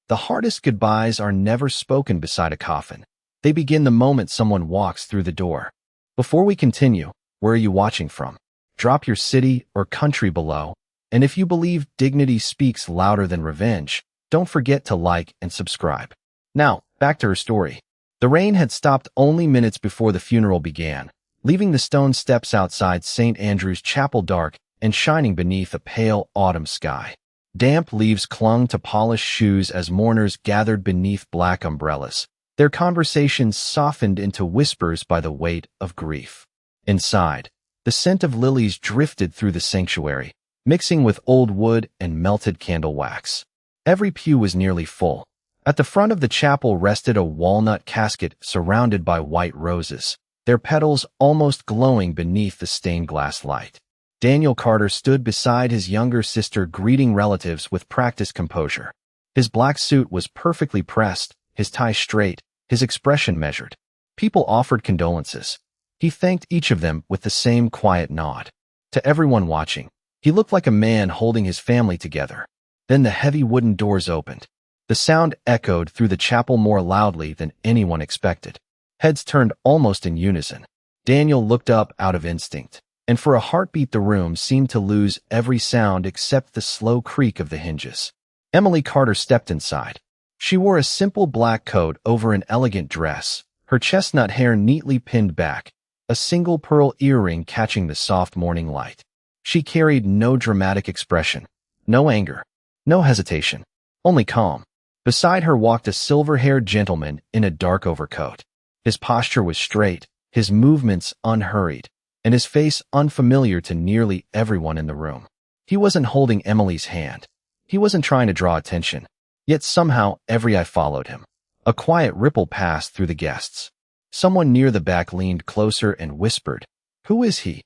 The hardest goodbyes are never spoken beside a coffin. They begin the moment someone walks through the door. Before we continue, where are you watching from? Drop your city or country below. And if you believe dignity speaks louder than revenge, don't forget to like and subscribe. Now, back to her story. The rain had stopped only minutes before the funeral began, leaving the stone steps outside St. Andrew's Chapel dark and shining beneath a pale autumn sky. Damp leaves clung to polished shoes as mourners gathered beneath black umbrellas, their conversations softened into whispers by the weight of grief. Inside, the scent of lilies drifted through the sanctuary, mixing with old wood and melted candle wax. Every pew was nearly full. At the front of the chapel rested a walnut casket surrounded by white roses, their petals almost glowing beneath the stained glass light. Daniel Carter stood beside his younger sister, greeting relatives with practiced composure. His black suit was perfectly pressed, his tie straight, his expression measured. People offered condolences. He thanked each of them with the same quiet nod. To everyone watching, he looked like a man holding his family together. Then the heavy wooden doors opened. The sound echoed through the chapel more loudly than anyone expected. Heads turned almost in unison. Daniel looked up out of instinct, and for a heartbeat the room seemed to lose every sound except the slow creak of the hinges. Emily Carter stepped inside. She wore a simple black coat over an elegant dress, her chestnut hair neatly pinned back, a single pearl earring catching the soft morning light. She carried no dramatic expression, no anger, no hesitation, only calm. Beside her walked a silver-haired gentleman in a dark overcoat. His posture was straight, his movements unhurried, and his face unfamiliar to nearly everyone in the room. He wasn't holding Emily's hand. He wasn't trying to draw attention. Yet somehow every eye followed him. A quiet ripple passed through the guests. Someone near the back leaned closer and whispered, "Who is he?"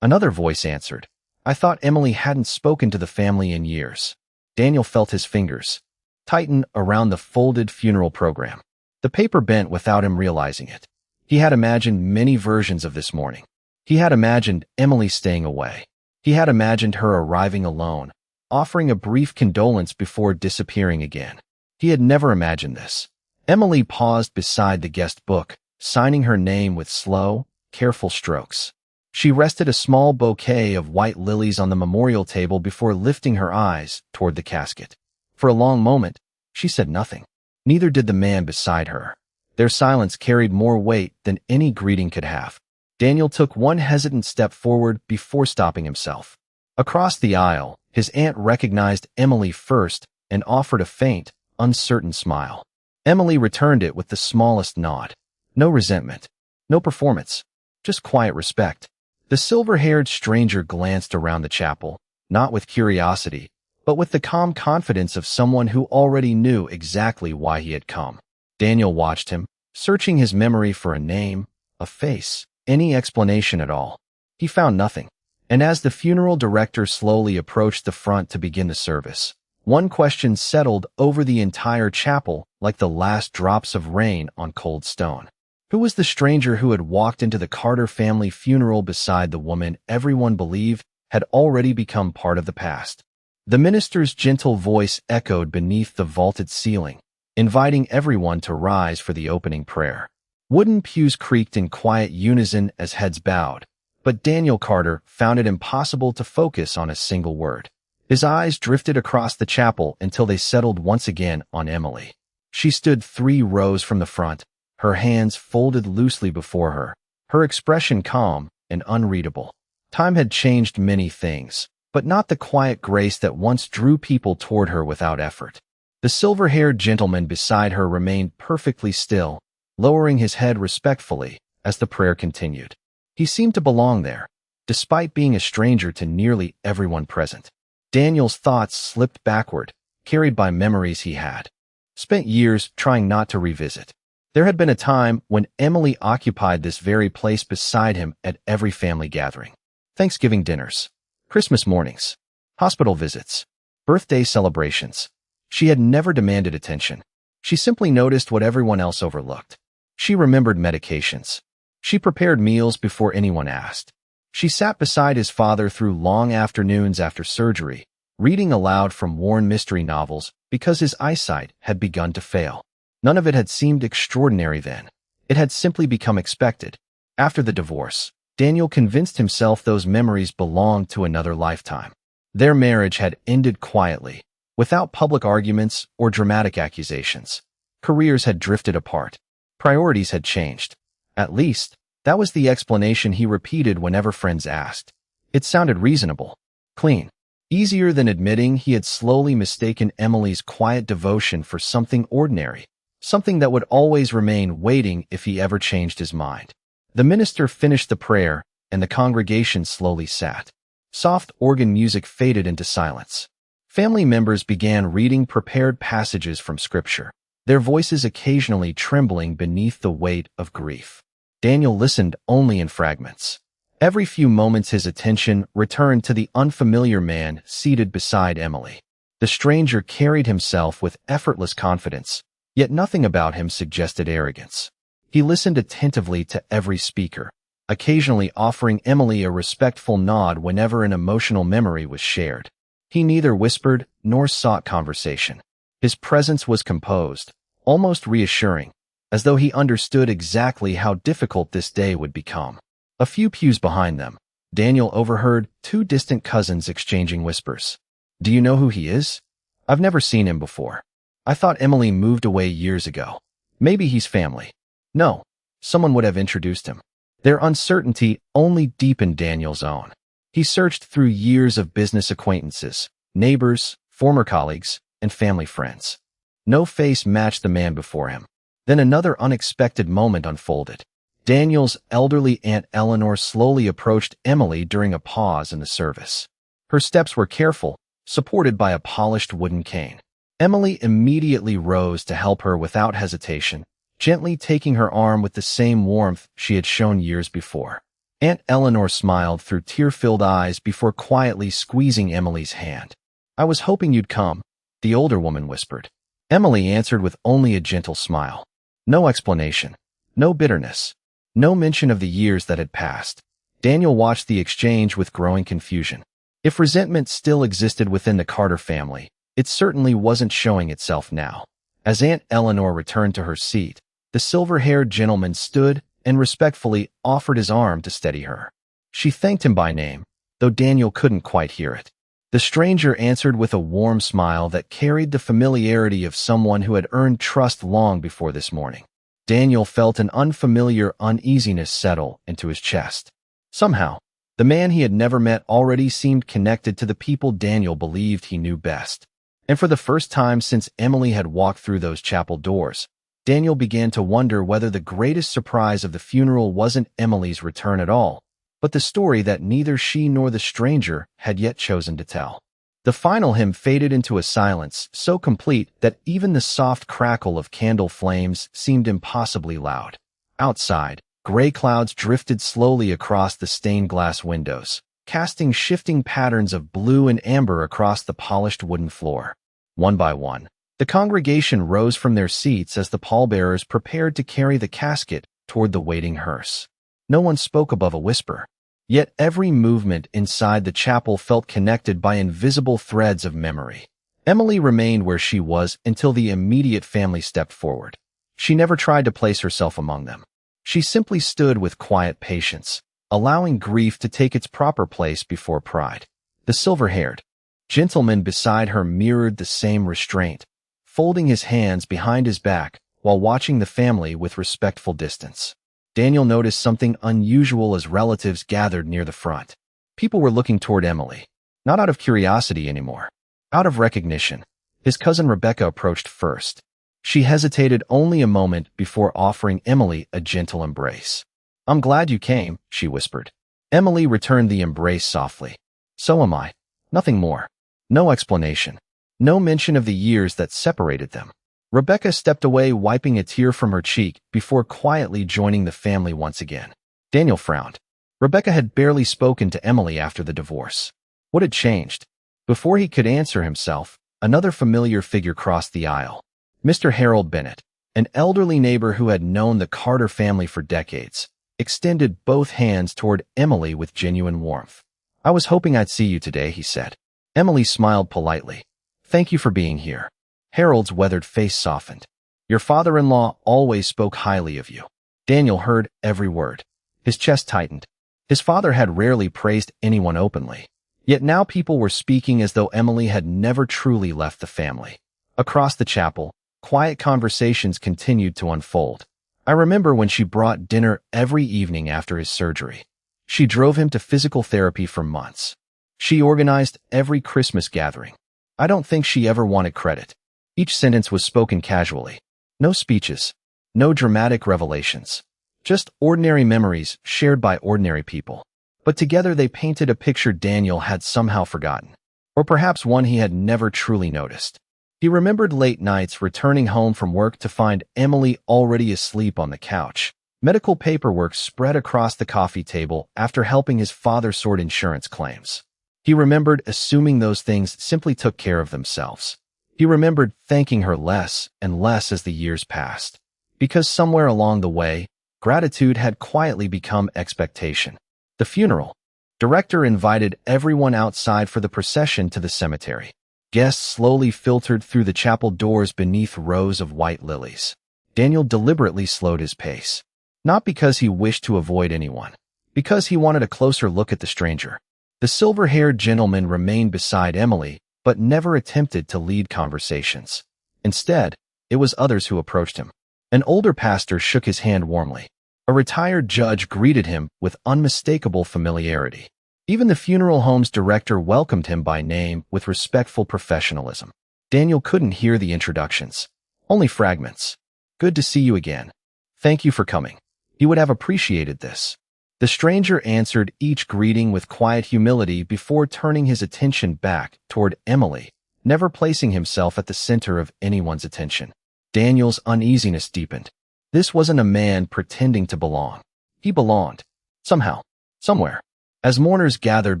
Another voice answered, "I thought Emily hadn't spoken to the family in years." Daniel felt his fingers tighten around the folded funeral program. The paper bent without him realizing it. He had imagined many versions of this morning. He had imagined Emily staying away. He had imagined her arriving alone, offering a brief condolence before disappearing again. He had never imagined this. Emily paused beside the guest book, signing her name with slow, careful strokes. She rested a small bouquet of white lilies on the memorial table before lifting her eyes toward the casket. For a long moment, she said nothing. Neither did the man beside her. Their silence carried more weight than any greeting could have. Daniel took one hesitant step forward before stopping himself. Across the aisle, his aunt recognized Emily first and offered a faint, uncertain smile. Emily returned it with the smallest nod. No resentment, no performance, just quiet respect. The silver-haired stranger glanced around the chapel, not with curiosity, but with the calm confidence of someone who already knew exactly why he had come. Daniel watched him, searching his memory for a name, a face, any explanation at all. He found nothing. And as the funeral director slowly approached the front to begin the service, one question settled over the entire chapel like the last drops of rain on cold stone. Who was the stranger who had walked into the Carter family funeral beside the woman everyone believed had already become part of the past? The minister's gentle voice echoed beneath the vaulted ceiling, inviting everyone to rise for the opening prayer. Wooden pews creaked in quiet unison as heads bowed, but Daniel Carter found it impossible to focus on a single word. His eyes drifted across the chapel until they settled once again on Emily. She stood 3 rows from the front, her hands folded loosely before her, her expression calm and unreadable. Time had changed many things, but not the quiet grace that once drew people toward her without effort. The silver-haired gentleman beside her remained perfectly still, lowering his head respectfully as the prayer continued. He seemed to belong there, despite being a stranger to nearly everyone present. Daniel's thoughts slipped backward, carried by memories he had spent years trying not to revisit. There had been a time when Emily occupied this very place beside him at every family gathering. Thanksgiving dinners, Christmas mornings, hospital visits, birthday celebrations. She had never demanded attention. She simply noticed what everyone else overlooked. She remembered medications. She prepared meals before anyone asked. She sat beside his father through long afternoons after surgery, reading aloud from worn mystery novels because his eyesight had begun to fail. None of it had seemed extraordinary then. It had simply become expected. After the divorce, Daniel convinced himself those memories belonged to another lifetime. Their marriage had ended quietly, without public arguments or dramatic accusations. Careers had drifted apart. Priorities had changed. At least, that was the explanation he repeated whenever friends asked. It sounded reasonable, clean, easier than admitting he had slowly mistaken Emily's quiet devotion for something ordinary, something that would always remain waiting if he ever changed his mind. The minister finished the prayer, and the congregation slowly sat. Soft organ music faded into silence. Family members began reading prepared passages from Scripture, their voices occasionally trembling beneath the weight of grief. Daniel listened only in fragments. Every few moments his attention returned to the unfamiliar man seated beside Emily. The stranger carried himself with effortless confidence, yet nothing about him suggested arrogance. He listened attentively to every speaker, occasionally offering Emily a respectful nod whenever an emotional memory was shared. He neither whispered nor sought conversation. His presence was composed, almost reassuring, as though he understood exactly how difficult this day would become. A few pews behind them, Daniel overheard two distant cousins exchanging whispers. "Do you know who he is? I've never seen him before. I thought Emily moved away years ago. Maybe he's family." No, someone would have introduced him. Their uncertainty only deepened Daniel's own. He searched through years of business acquaintances, neighbors, former colleagues, and family friends. No face matched the man before him. Then another unexpected moment unfolded. Daniel's elderly Aunt Eleanor slowly approached Emily during a pause in the service. Her steps were careful, supported by a polished wooden cane. Emily immediately rose to help her without hesitation, gently taking her arm with the same warmth she had shown years before. Aunt Eleanor smiled through tear-filled eyes before quietly squeezing Emily's hand. "I was hoping you'd come," the older woman whispered. Emily answered with only a gentle smile. No explanation, no bitterness, no mention of the years that had passed. Daniel watched the exchange with growing confusion. If resentment still existed within the Carter family, it certainly wasn't showing itself now. As Aunt Eleanor returned to her seat, the silver-haired gentleman stood and respectfully offered his arm to steady her. She thanked him by name, though Daniel couldn't quite hear it. The stranger answered with a warm smile that carried the familiarity of someone who had earned trust long before this morning. Daniel felt an unfamiliar uneasiness settle into his chest. Somehow, the man he had never met already seemed connected to the people Daniel believed he knew best. And for the first time since Emily had walked through those chapel doors, Daniel began to wonder whether the greatest surprise of the funeral wasn't Emily's return at all, but the story that neither she nor the stranger had yet chosen to tell. The final hymn faded into a silence so complete that even the soft crackle of candle flames seemed impossibly loud. Outside, gray clouds drifted slowly across the stained glass windows, casting shifting patterns of blue and amber across the polished wooden floor. One by one, the congregation rose from their seats as the pallbearers prepared to carry the casket toward the waiting hearse. No one spoke above a whisper, yet every movement inside the chapel felt connected by invisible threads of memory. Emily remained where she was until the immediate family stepped forward. She never tried to place herself among them. She simply stood with quiet patience, allowing grief to take its proper place before pride. The silver-haired gentleman beside her mirrored the same restraint, folding his hands behind his back while watching the family with respectful distance. Daniel noticed something unusual as relatives gathered near the front. People were looking toward Emily, not out of curiosity anymore, out of recognition. His cousin Rebecca approached first. She hesitated only a moment before offering Emily a gentle embrace. "I'm glad you came," she whispered. Emily returned the embrace softly. "So am I." Nothing more. No explanation. No mention of the years that separated them. Rebecca stepped away, wiping a tear from her cheek before quietly joining the family once again. Daniel frowned. Rebecca had barely spoken to Emily after the divorce. What had changed? Before he could answer himself, another familiar figure crossed the aisle. Mr. Harold Bennett, an elderly neighbor who had known the Carter family for decades, extended both hands toward Emily with genuine warmth. "I was hoping I'd see you today," he said. Emily smiled politely. Thank you for being here. Harold's weathered face softened. Your father-in-law always spoke highly of you. Daniel heard every word. His chest tightened. His father had rarely praised anyone openly. Yet now people were speaking as though Emily had never truly left the family. Across the chapel, quiet conversations continued to unfold. I remember when she brought dinner every evening after his surgery. She drove him to physical therapy for months. She organized every Christmas gathering. I don't think she ever wanted credit. Each sentence was spoken casually. No speeches. No dramatic revelations. Just ordinary memories shared by ordinary people. But together they painted a picture Daniel had somehow forgotten. Or perhaps one he had never truly noticed. He remembered late nights returning home from work to find Emily already asleep on the couch. Medical paperwork spread across the coffee table after helping his father sort insurance claims. He remembered assuming those things simply took care of themselves. He remembered thanking her less and less as the years passed. Because somewhere along the way, gratitude had quietly become expectation. The funeral. Director invited everyone outside for the procession to the cemetery. Guests slowly filtered through the chapel doors beneath rows of white lilies. Daniel deliberately slowed his pace. Not because he wished to avoid anyone. Because he wanted a closer look at the stranger. The silver-haired gentleman remained beside Emily, but never attempted to lead conversations. Instead, it was others who approached him. An older pastor shook his hand warmly. A retired judge greeted him with unmistakable familiarity. Even the funeral home's director welcomed him by name with respectful professionalism. Daniel couldn't hear the introductions. Only fragments. Good to see you again. Thank you for coming. He would have appreciated this. The stranger answered each greeting with quiet humility before turning his attention back toward Emily, never placing himself at the center of anyone's attention. Daniel's uneasiness deepened. This wasn't a man pretending to belong. He belonged. Somehow. Somewhere. As mourners gathered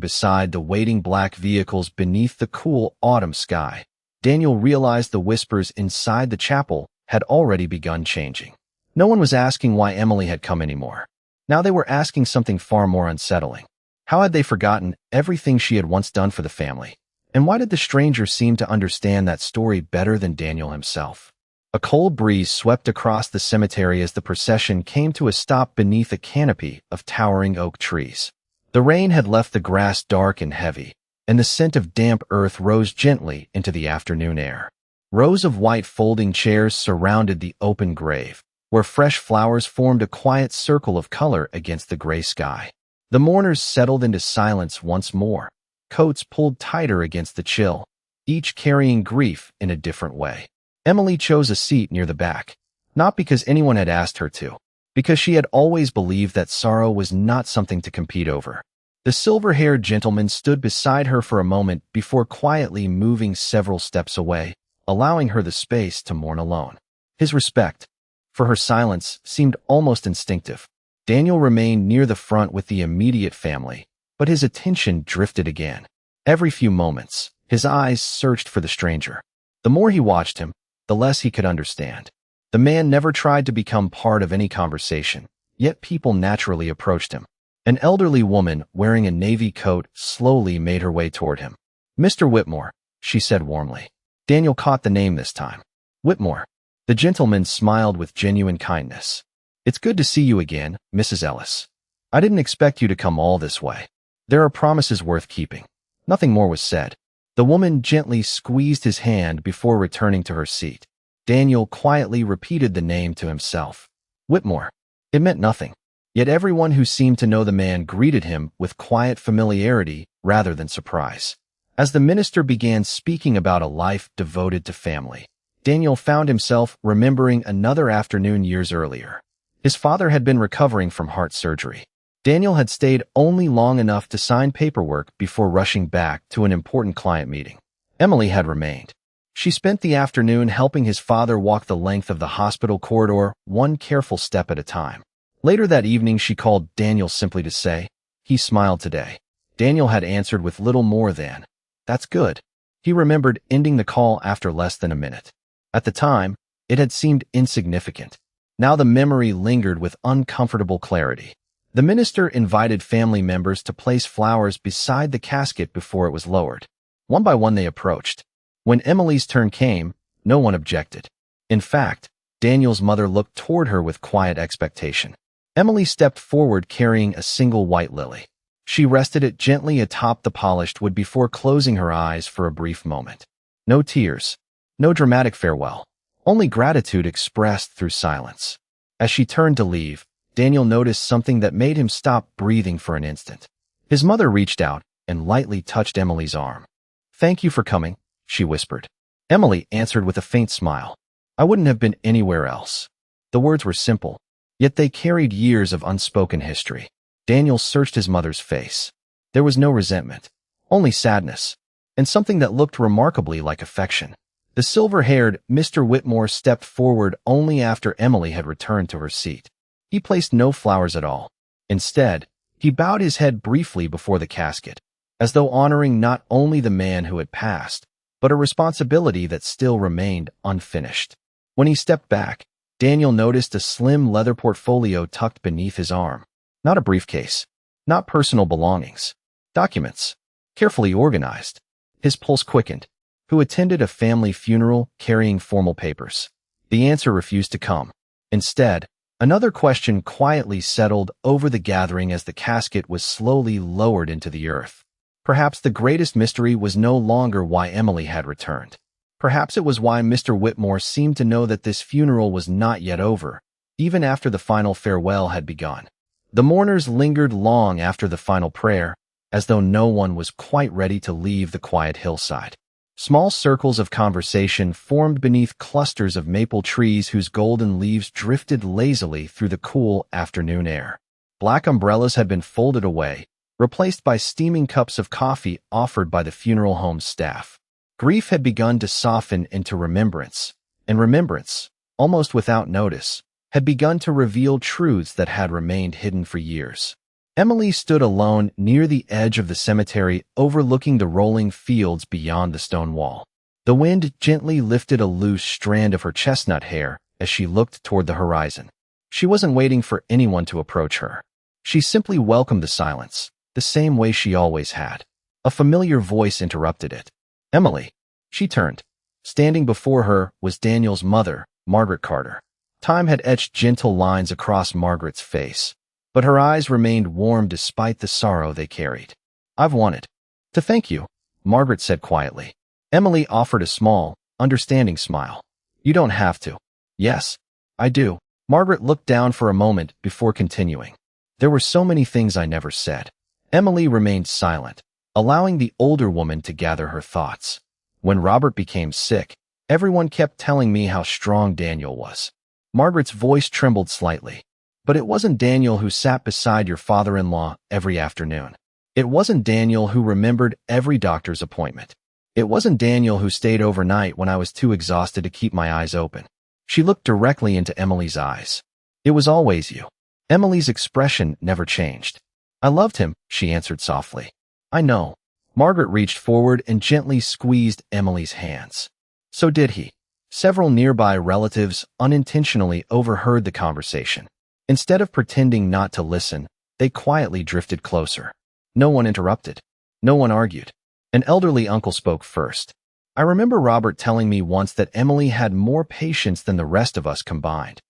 beside the waiting black vehicles beneath the cool autumn sky, Daniel realized the whispers inside the chapel had already begun changing. No one was asking why Emily had come anymore. Now they were asking something far more unsettling. How had they forgotten everything she had once done for the family? And why did the stranger seem to understand that story better than Daniel himself? A cold breeze swept across the cemetery as the procession came to a stop beneath a canopy of towering oak trees. The rain had left the grass dark and heavy, and the scent of damp earth rose gently into the afternoon air. Rows of white folding chairs surrounded the open grave, where fresh flowers formed a quiet circle of color against the gray sky. The mourners settled into silence once more, coats pulled tighter against the chill, each carrying grief in a different way. Emily chose a seat near the back, not because anyone had asked her to, because she had always believed that sorrow was not something to compete over. The silver-haired gentleman stood beside her for a moment before quietly moving several steps away, allowing her the space to mourn alone. His respect for her silence seemed almost instinctive. Daniel remained near the front with the immediate family, but his attention drifted again. Every few moments, his eyes searched for the stranger. The more he watched him, the less he could understand. The man never tried to become part of any conversation, yet people naturally approached him. An elderly woman wearing a navy coat slowly made her way toward him. "Mr. Whitmore," she said warmly. Daniel caught the name this time. "Whitmore." The gentleman smiled with genuine kindness. "It's good to see you again, Mrs. Ellis. I didn't expect you to come all this way. There are promises worth keeping." Nothing more was said. The woman gently squeezed his hand before returning to her seat. Daniel quietly repeated the name to himself. Whitmore. It meant nothing. Yet everyone who seemed to know the man greeted him with quiet familiarity rather than surprise. As the minister began speaking about a life devoted to family, Daniel found himself remembering another afternoon years earlier. His father had been recovering from heart surgery. Daniel had stayed only long enough to sign paperwork before rushing back to an important client meeting. Emily had remained. She spent the afternoon helping his father walk the length of the hospital corridor, one careful step at a time. Later that evening, she called Daniel simply to say, "He smiled today." Daniel had answered with little more than, "That's good." He remembered ending the call after less than a minute. At the time, it had seemed insignificant. Now the memory lingered with uncomfortable clarity. The minister invited family members to place flowers beside the casket before it was lowered. One by one they approached. When Emily's turn came, no one objected. In fact, Daniel's mother looked toward her with quiet expectation. Emily stepped forward carrying a single white lily. She rested it gently atop the polished wood before closing her eyes for a brief moment. No tears, no dramatic farewell, only gratitude expressed through silence. As she turned to leave, Daniel noticed something that made him stop breathing for an instant. His mother reached out and lightly touched Emily's arm. "Thank you for coming," she whispered. Emily answered with a faint smile. "I wouldn't have been anywhere else." The words were simple, yet they carried years of unspoken history. Daniel searched his mother's face. There was no resentment, only sadness, and something that looked remarkably like affection. The silver-haired Mr. Whitmore stepped forward only after Emily had returned to her seat. He placed no flowers at all. Instead, he bowed his head briefly before the casket, as though honoring not only the man who had passed, but a responsibility that still remained unfinished. When he stepped back, Daniel noticed a slim leather portfolio tucked beneath his arm. Not a briefcase, not personal belongings. Documents, carefully organized. His pulse quickened. Who attended a family funeral carrying formal papers? The answer refused to come. Instead, another question quietly settled over the gathering as the casket was slowly lowered into the earth. Perhaps the greatest mystery was no longer why Emily had returned. Perhaps it was why Mr. Whitmore seemed to know that this funeral was not yet over, even after the final farewell had begun. The mourners lingered long after the final prayer, as though no one was quite ready to leave the quiet hillside. Small circles of conversation formed beneath clusters of maple trees whose golden leaves drifted lazily through the cool afternoon air. Black umbrellas had been folded away, replaced by steaming cups of coffee offered by the funeral home's staff. Grief had begun to soften into remembrance, and remembrance, almost without notice, had begun to reveal truths that had remained hidden for years. Emily stood alone near the edge of the cemetery, overlooking the rolling fields beyond the stone wall. The wind gently lifted a loose strand of her chestnut hair as she looked toward the horizon. She wasn't waiting for anyone to approach her. She simply welcomed the silence, the same way she always had. A familiar voice interrupted it. "Emily." She turned. Standing before her was Daniel's mother, Margaret Carter. Time had etched gentle lines across Margaret's face, but her eyes remained warm despite the sorrow they carried. "I've wanted to thank you," Margaret said quietly. Emily offered a small, understanding smile. "You don't have to." "Yes, I do." Margaret looked down for a moment before continuing. "There were so many things I never said." Emily remained silent, allowing the older woman to gather her thoughts. "When Robert became sick, everyone kept telling me how strong Daniel was." Margaret's voice trembled slightly. "But it wasn't Daniel who sat beside your father-in-law every afternoon. It wasn't Daniel who remembered every doctor's appointment. It wasn't Daniel who stayed overnight when I was too exhausted to keep my eyes open." She looked directly into Emily's eyes. "It was always you." Emily's expression never changed. "I loved him," she answered softly. "I know." Margaret reached forward and gently squeezed Emily's hands. "So did he." Several nearby relatives unintentionally overheard the conversation. Instead of pretending not to listen, they quietly drifted closer. No one interrupted. No one argued. An elderly uncle spoke first. "I remember Robert telling me once that Emily had more patience than the rest of us combined."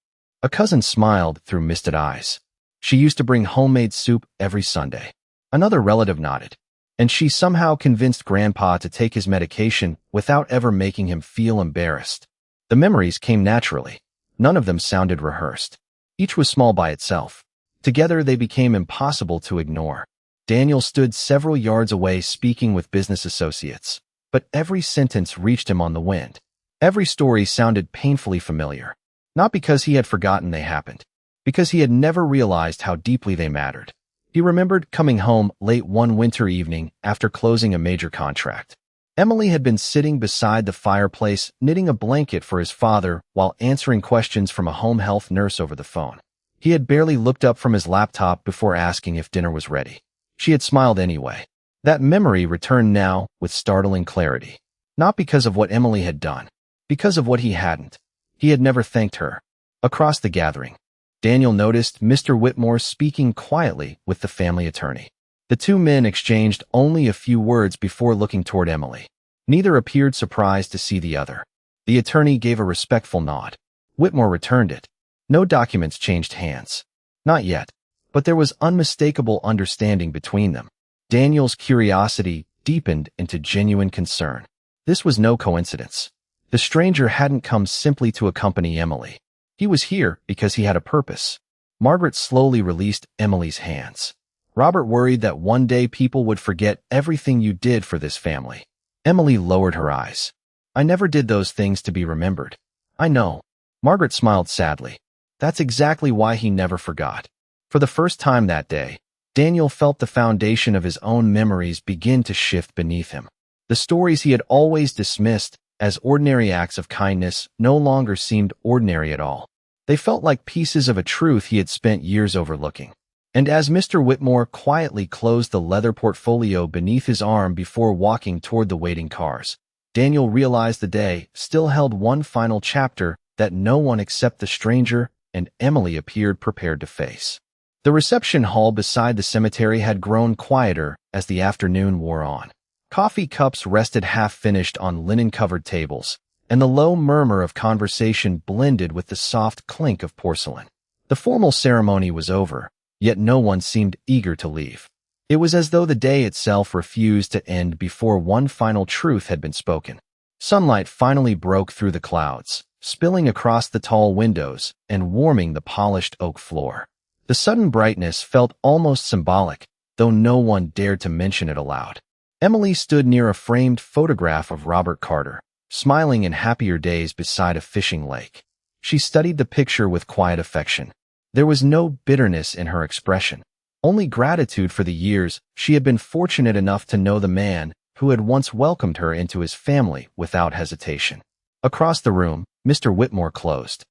A cousin smiled through misted eyes. "She used to bring homemade soup every Sunday." Another relative nodded. "And she somehow convinced Grandpa to take his medication without ever making him feel embarrassed." The memories came naturally. None of them sounded rehearsed. Each was small by itself. Together they became impossible to ignore. Daniel stood several yards away speaking with business associates, but every sentence reached him on the wind. Every story sounded painfully familiar. Not because he had forgotten they happened, because he had never realized how deeply they mattered. He remembered coming home late one winter evening after closing a major contract. Emily had been sitting beside the fireplace, knitting a blanket for his father while answering questions from a home health nurse over the phone. He had barely looked up from his laptop before asking if dinner was ready. She had smiled anyway. That memory returned now with startling clarity. Not because of what Emily had done, because of what he hadn't. He had never thanked her. Across the gathering, Daniel noticed Mr. Whitmore speaking quietly with the family attorney. The two men exchanged only a few words before looking toward Emily. Neither appeared surprised to see the other. The attorney gave a respectful nod. Whitmore returned it. No documents changed hands. Not yet. But there was unmistakable understanding between them. Daniel's curiosity deepened into genuine concern. This was no coincidence. The stranger hadn't come simply to accompany Emily. He was here because he had a purpose. Margaret slowly released Emily's hands. Robert worried that one day people would forget everything you did for this family. Emily lowered her eyes. I never did those things to be remembered. I know. Margaret smiled sadly. That's exactly why he never forgot. For the first time that day, Daniel felt the foundation of his own memories begin to shift beneath him. The stories he had always dismissed as ordinary acts of kindness no longer seemed ordinary at all. They felt like pieces of a truth he had spent years overlooking. And as Mr. Whitmore quietly closed the leather portfolio beneath his arm before walking toward the waiting cars, Daniel realized the day still held one final chapter that no one except the stranger and Emily appeared prepared to face. The reception hall beside the cemetery had grown quieter as the afternoon wore on. Coffee cups rested half-finished on linen-covered tables, and the low murmur of conversation blended with the soft clink of porcelain. The formal ceremony was over, yet no one seemed eager to leave. It was as though the day itself refused to end before one final truth had been spoken. Sunlight finally broke through the clouds, spilling across the tall windows and warming the polished oak floor. The sudden brightness felt almost symbolic, though no one dared to mention it aloud. Emily stood near a framed photograph of Robert Carter, smiling in happier days beside a fishing lake. She studied the picture with quiet affection. There was no bitterness in her expression, only gratitude for the years she had been fortunate enough to know the man who had once welcomed her into his family without hesitation. Across the room, Mr. Whitmore closed,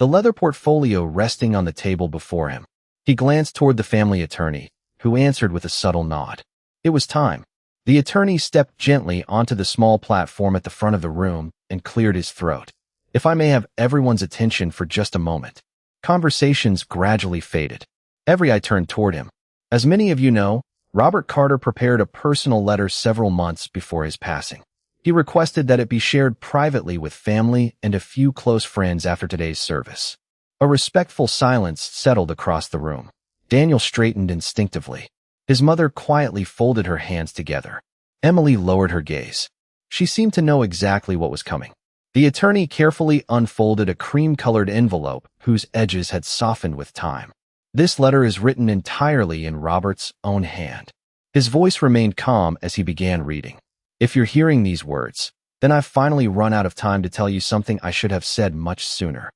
the leather portfolio resting on the table before him. He glanced toward the family attorney, who answered with a subtle nod. It was time. The attorney stepped gently onto the small platform at the front of the room and cleared his throat. If I may have everyone's attention for just a moment. Conversations gradually faded. Every eye turned toward him. As many of you know, Robert Carter prepared a personal letter several months before his passing. He requested that it be shared privately with family and a few close friends after today's service. A respectful silence settled across the room. Daniel straightened instinctively. His mother quietly folded her hands together. Emily lowered her gaze. She seemed to know exactly what was coming. The attorney carefully unfolded a cream-colored envelope whose edges had softened with time. This letter is written entirely in Robert's own hand. His voice remained calm as he began reading. If you're hearing these words, then I've finally run out of time to tell you something I should have said much sooner.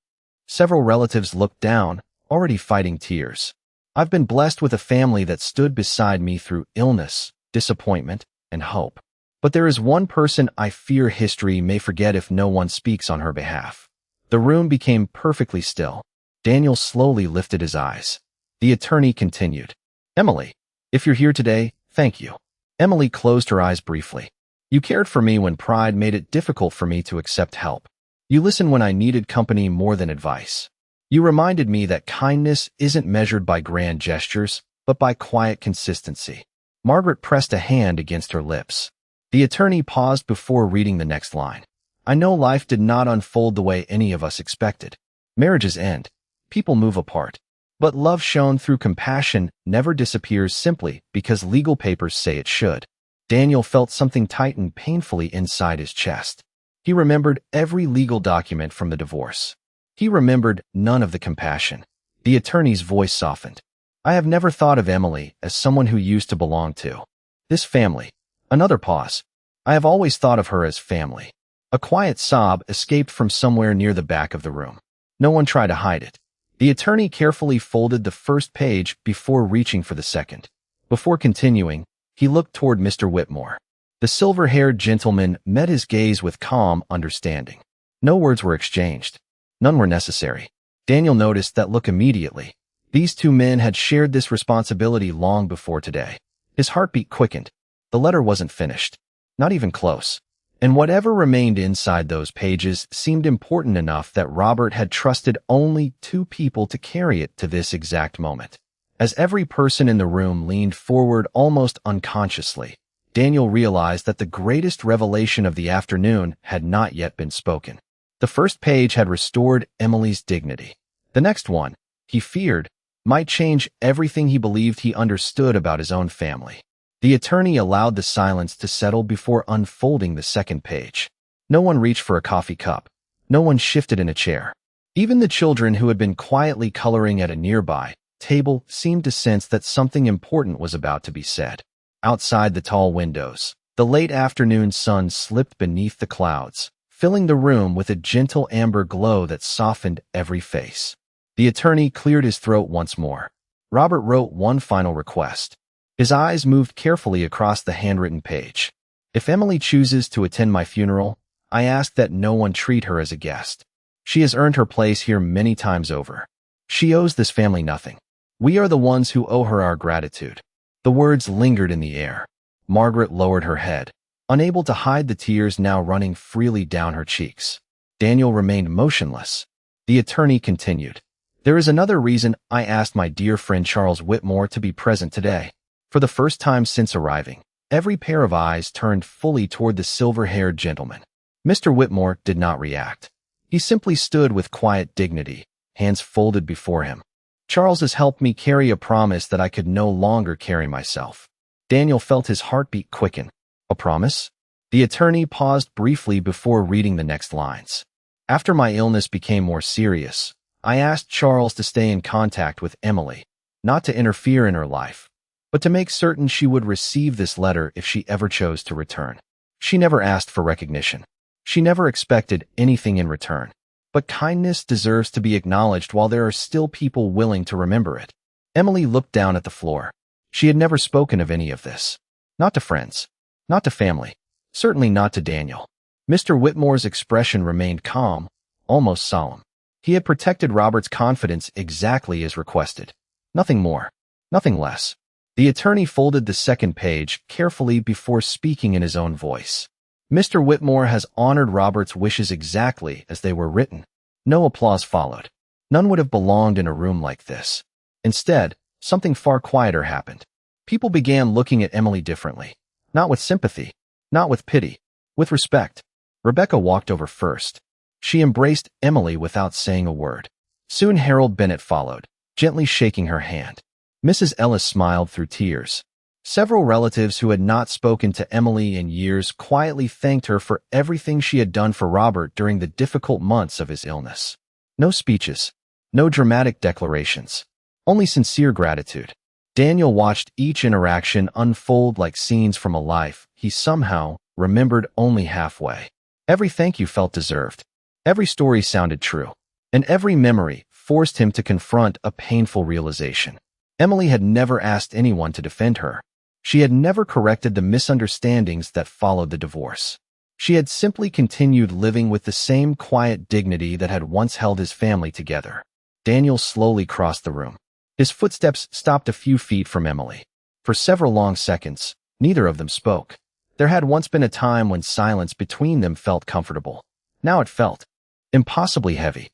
Several relatives looked down, already fighting tears. I've been blessed with a family that stood beside me through illness, disappointment, and hope. But there is one person I fear history may forget if no one speaks on her behalf. The room became perfectly still. Daniel slowly lifted his eyes. The attorney continued. Emily, if you're here today, thank you. Emily closed her eyes briefly. You cared for me when pride made it difficult for me to accept help. You listened when I needed company more than advice. You reminded me that kindness isn't measured by grand gestures, but by quiet consistency. Margaret pressed a hand against her lips. The attorney paused before reading the next line. I know life did not unfold the way any of us expected. Marriages end. People move apart. But love shown through compassion never disappears simply because legal papers say it should. Daniel felt something tighten painfully inside his chest. He remembered every legal document from the divorce. He remembered none of the compassion. The attorney's voice softened. I have never thought of Emily as someone who used to belong to this family. Another pause. I have always thought of her as family. A quiet sob escaped from somewhere near the back of the room. No one tried to hide it. The attorney carefully folded the first page before reaching for the second. Before continuing, he looked toward Mr. Whitmore. The silver-haired gentleman met his gaze with calm understanding. No words were exchanged. None were necessary. Daniel noticed that look immediately. These two men had shared this responsibility long before today. His heartbeat quickened. The letter wasn't finished. Not even close. And whatever remained inside those pages seemed important enough that Robert had trusted only two people to carry it to this exact moment. As every person in the room leaned forward almost unconsciously, Daniel realized that the greatest revelation of the afternoon had not yet been spoken. The first page had restored Emily's dignity. The next one, he feared, might change everything he believed he understood about his own family. The attorney allowed the silence to settle before unfolding the second page. No one reached for a coffee cup. No one shifted in a chair. Even the children who had been quietly coloring at a nearby table seemed to sense that something important was about to be said. Outside the tall windows, the late afternoon sun slipped beneath the clouds, filling the room with a gentle amber glow that softened every face. The attorney cleared his throat once more. Robert wrote one final request. His eyes moved carefully across the handwritten page. If Emily chooses to attend my funeral, I ask that no one treat her as a guest. She has earned her place here many times over. She owes this family nothing. We are the ones who owe her our gratitude. The words lingered in the air. Margaret lowered her head, unable to hide the tears now running freely down her cheeks. Daniel remained motionless. The attorney continued. There is another reason I asked my dear friend Charles Whitmore to be present today. For the first time since arriving, every pair of eyes turned fully toward the silver-haired gentleman. Mr. Whitmore did not react. He simply stood with quiet dignity, hands folded before him. Charles has helped me carry a promise that I could no longer carry myself. Daniel felt his heartbeat quicken. A promise? The attorney paused briefly before reading the next lines. After my illness became more serious, I asked Charles to stay in contact with Emily, not to interfere in her life, but to make certain she would receive this letter if she ever chose to return. She never asked for recognition. She never expected anything in return. But kindness deserves to be acknowledged while there are still people willing to remember it. Emily looked down at the floor. She had never spoken of any of this. Not to friends. Not to family. Certainly not to Daniel. Mr. Whitmore's expression remained calm, almost solemn. He had protected Robert's confidence exactly as requested. Nothing more. Nothing less. The attorney folded the second page carefully before speaking in his own voice. Mr. Whitmore has honored Robert's wishes exactly as they were written. No applause followed. None would have belonged in a room like this. Instead, something far quieter happened. People began looking at Emily differently. Not with sympathy. Not with pity. With respect. Rebecca walked over first. She embraced Emily without saying a word. Soon Harold Bennett followed, gently shaking her hand. Mrs. Ellis smiled through tears. Several relatives who had not spoken to Emily in years quietly thanked her for everything she had done for Robert during the difficult months of his illness. No speeches, no dramatic declarations, only sincere gratitude. Daniel watched each interaction unfold like scenes from a life he somehow remembered only halfway. Every thank you felt deserved. Every story sounded true. And every memory forced him to confront a painful realization. Emily had never asked anyone to defend her. She had never corrected the misunderstandings that followed the divorce. She had simply continued living with the same quiet dignity that had once held his family together. Daniel slowly crossed the room. His footsteps stopped a few feet from Emily. For several long seconds, neither of them spoke. There had once been a time when silence between them felt comfortable. Now it felt impossibly heavy.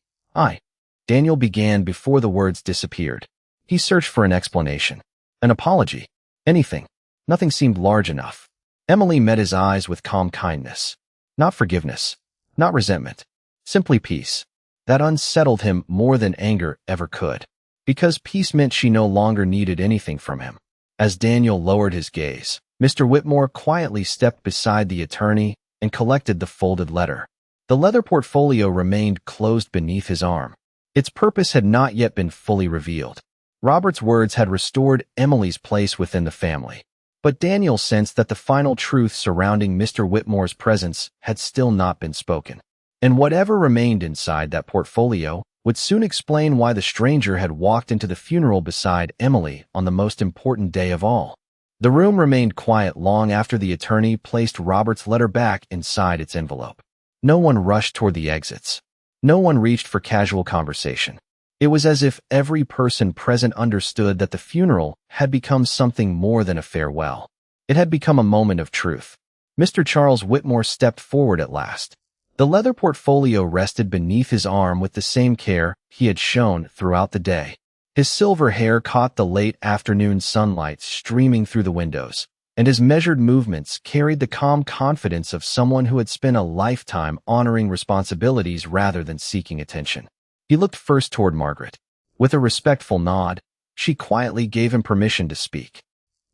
Daniel began before the words disappeared. He searched for an explanation, an apology, anything. Nothing seemed large enough. Emily met his eyes with calm kindness. Not forgiveness, not resentment, simply peace. That unsettled him more than anger ever could, because peace meant she no longer needed anything from him. As Daniel lowered his gaze, Mr. Whitmore quietly stepped beside the attorney and collected the folded letter. The leather portfolio remained closed beneath his arm. Its purpose had not yet been fully revealed. Robert's words had restored Emily's place within the family. But Daniel sensed that the final truth surrounding Mr. Whitmore's presence had still not been spoken. And whatever remained inside that portfolio would soon explain why the stranger had walked into the funeral beside Emily on the most important day of all. The room remained quiet long after the attorney placed Robert's letter back inside its envelope. No one rushed toward the exits. No one reached for casual conversation. It was as if every person present understood that the funeral had become something more than a farewell. It had become a moment of truth. Mr. Charles Whitmore stepped forward at last. The leather portfolio rested beneath his arm with the same care he had shown throughout the day. His silver hair caught the late afternoon sunlight streaming through the windows, and his measured movements carried the calm confidence of someone who had spent a lifetime honoring responsibilities rather than seeking attention. He looked first toward Margaret. With a respectful nod, she quietly gave him permission to speak.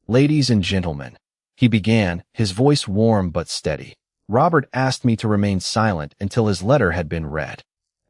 "Ladies and gentlemen," he began, his voice warm but steady. "Robert asked me to remain silent until his letter had been read.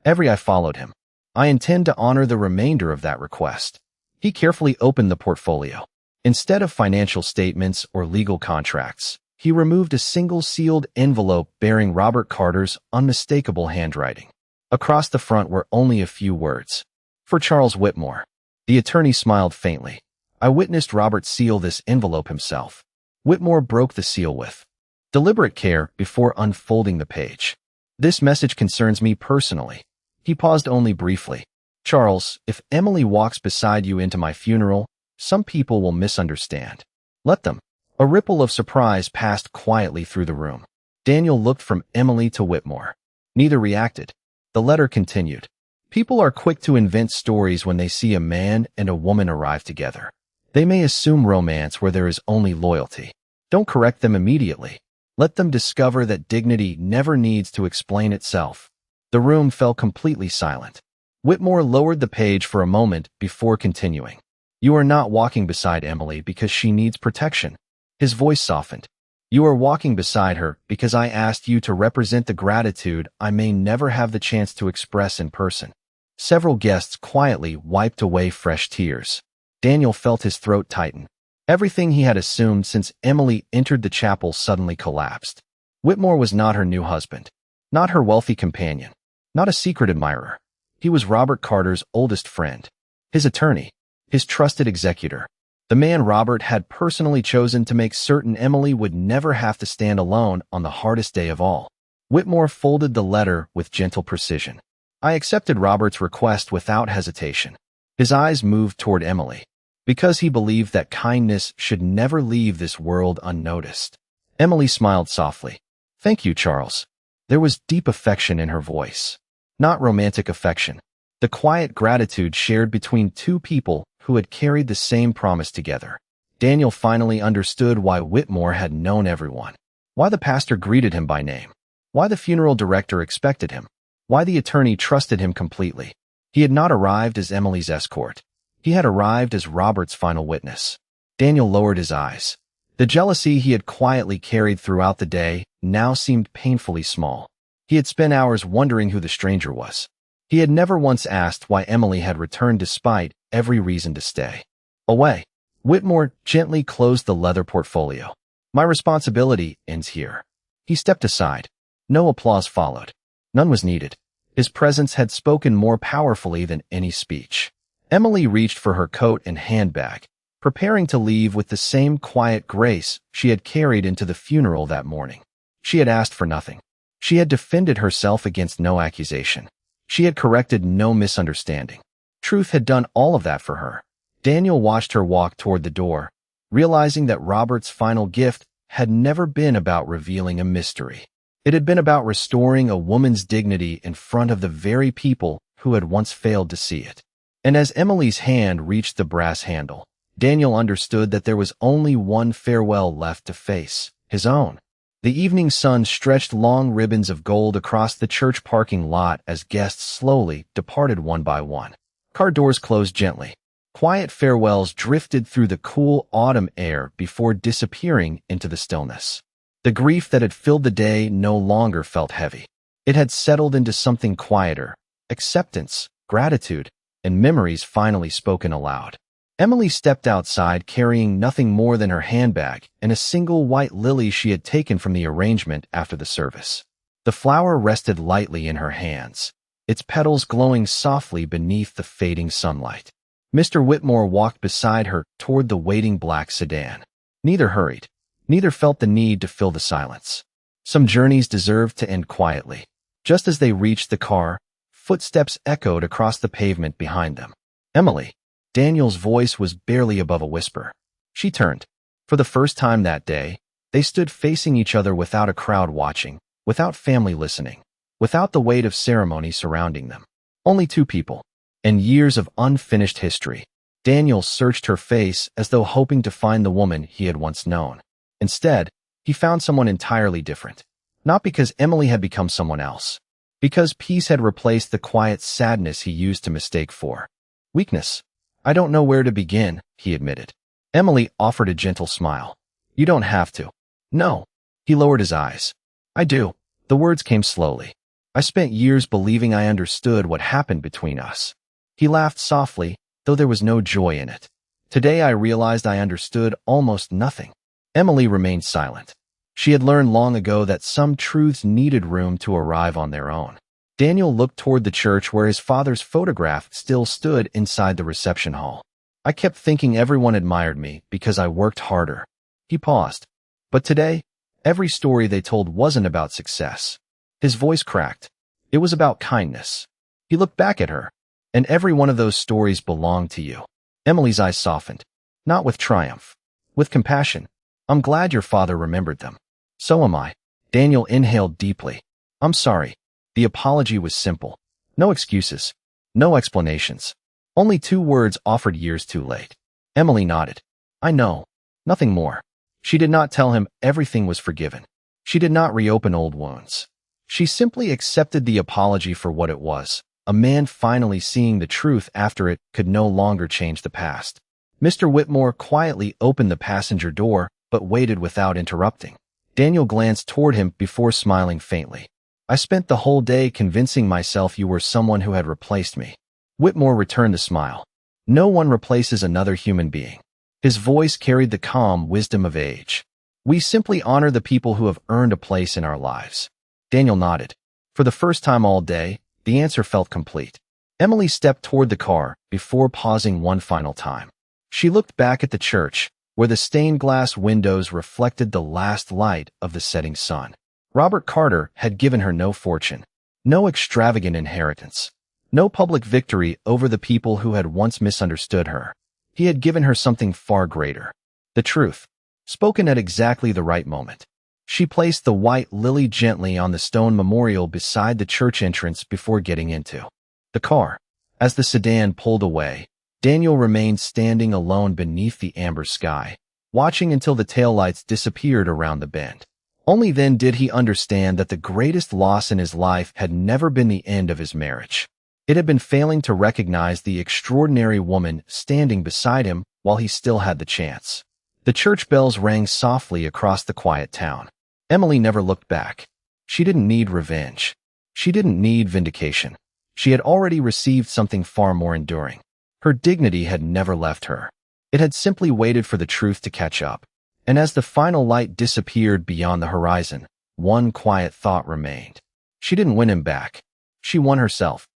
I followed him. I intend to honor the remainder of that request." He carefully opened the portfolio. Instead of financial statements or legal contracts, he removed a single sealed envelope bearing Robert Carter's unmistakable handwriting. Across the front were only a few words. "For Charles Whitmore." The attorney smiled faintly. "I witnessed Robert seal this envelope himself." Whitmore broke the seal with deliberate care before unfolding the page. "This message concerns me personally." He paused only briefly. "Charles, if Emily walks beside you into my funeral, some people will misunderstand. Let them." A ripple of surprise passed quietly through the room. Daniel looked from Emily to Whitmore. Neither reacted. The letter continued. "People are quick to invent stories when they see a man and a woman arrive together. They may assume romance where there is only loyalty. Don't correct them immediately. Let them discover that dignity never needs to explain itself." The room fell completely silent. Whitmore lowered the page for a moment before continuing. "You are not walking beside Emily because she needs protection." His voice softened. "You are walking beside her because I asked you to represent the gratitude I may never have the chance to express in person." Several guests quietly wiped away fresh tears. Daniel felt his throat tighten. Everything he had assumed since Emily entered the chapel suddenly collapsed. Whitmore was not her new husband, not her wealthy companion, not a secret admirer. He was Robert Carter's oldest friend, his attorney, his trusted executor, the man Robert had personally chosen to make certain Emily would never have to stand alone on the hardest day of all. Whitmore folded the letter with gentle precision. "I accepted Robert's request without hesitation." His eyes moved toward Emily, because he believed that kindness should never leave this world unnoticed. Emily smiled softly. "Thank you, Charles." There was deep affection in her voice. Not romantic affection. The quiet gratitude shared between two people who had carried the same promise together. Daniel finally understood why Whitmore had known everyone. Why the pastor greeted him by name. Why the funeral director expected him. Why the attorney trusted him completely. He had not arrived as Emily's escort. He had arrived as Robert's final witness. Daniel lowered his eyes. The jealousy he had quietly carried throughout the day now seemed painfully small. He had spent hours wondering who the stranger was. He had never once asked why Emily had returned despite every reason to stay. "Away." Whitmore gently closed the leather portfolio. "My responsibility ends here." He stepped aside. No applause followed. None was needed. His presence had spoken more powerfully than any speech. Emily reached for her coat and handbag, preparing to leave with the same quiet grace she had carried into the funeral that morning. She had asked for nothing. She had defended herself against no accusation. She had corrected no misunderstanding. Truth had done all of that for her. Daniel watched her walk toward the door, realizing that Robert's final gift had never been about revealing a mystery. It had been about restoring a woman's dignity in front of the very people who had once failed to see it. And as Emily's hand reached the brass handle, Daniel understood that there was only one farewell left to face, his own. The evening sun stretched long ribbons of gold across the church parking lot as guests slowly departed one by one. Car doors closed gently. Quiet farewells drifted through the cool autumn air before disappearing into the stillness. The grief that had filled the day no longer felt heavy. It had settled into something quieter, acceptance, gratitude, and memories finally spoken aloud. Emily stepped outside carrying nothing more than her handbag and a single white lily she had taken from the arrangement after the service. The flower rested lightly in her hands, its petals glowing softly beneath the fading sunlight. Mr. Whitmore walked beside her toward the waiting black sedan. Neither hurried. Neither felt the need to fill the silence. Some journeys deserved to end quietly. Just as they reached the car, footsteps echoed across the pavement behind them. "Emily." Daniel's voice was barely above a whisper. She turned. For the first time that day, they stood facing each other without a crowd watching, without family listening, without the weight of ceremony surrounding them. Only two people. and years of unfinished history. Daniel searched her face as though hoping to find the woman he had once known. Instead, he found someone entirely different. Not because Emily had become someone else. Because peace had replaced the quiet sadness he used to mistake for weakness. "I don't know where to begin," he admitted. Emily offered a gentle smile. "You don't have to." "No." He lowered his eyes. "I do." The words came slowly. "I spent years believing I understood what happened between us." He laughed softly, though there was no joy in it. "Today I realized I understood almost nothing." Emily remained silent. She had learned long ago that some truths needed room to arrive on their own. Daniel looked toward the church where his father's photograph still stood inside the reception hall. "I kept thinking everyone admired me because I worked harder." He paused. "But today, every story they told wasn't about success." His voice cracked. "It was about kindness." He looked back at her. "And every one of those stories belonged to you." Emily's eyes softened. Not with triumph. With compassion. "I'm glad your father remembered them." "So am I." Daniel inhaled deeply. "I'm sorry." The apology was simple. No excuses. No explanations. Only 2 words offered years too late. Emily nodded. "I know." Nothing more. She did not tell him everything was forgiven. She did not reopen old wounds. She simply accepted the apology for what it was, a man finally seeing the truth after it could no longer change the past. Mr. Whitmore quietly opened the passenger door, but waited without interrupting. Daniel glanced toward him before smiling faintly. "I spent the whole day convincing myself you were someone who had replaced me." Whitmore returned the smile. "No one replaces another human being." His voice carried the calm wisdom of age. "We simply honor the people who have earned a place in our lives." Daniel nodded. For the first time all day, the answer felt complete. Emily stepped toward the car before pausing one final time. She looked back at the church, where the stained glass windows reflected the last light of the setting sun. Robert Carter had given her no fortune, no extravagant inheritance, no public victory over the people who had once misunderstood her. He had given her something far greater. The truth, spoken at exactly the right moment. She placed the white lily gently on the stone memorial beside the church entrance before getting into the car. As the sedan pulled away, Daniel remained standing alone beneath the amber sky, watching until the taillights disappeared around the bend. Only then did he understand that the greatest loss in his life had never been the end of his marriage. It had been failing to recognize the extraordinary woman standing beside him while he still had the chance. The church bells rang softly across the quiet town. Emily never looked back. She didn't need revenge. She didn't need vindication. She had already received something far more enduring. Her dignity had never left her. It had simply waited for the truth to catch up. And as the final light disappeared beyond the horizon, one quiet thought remained. She didn't win him back. She won herself.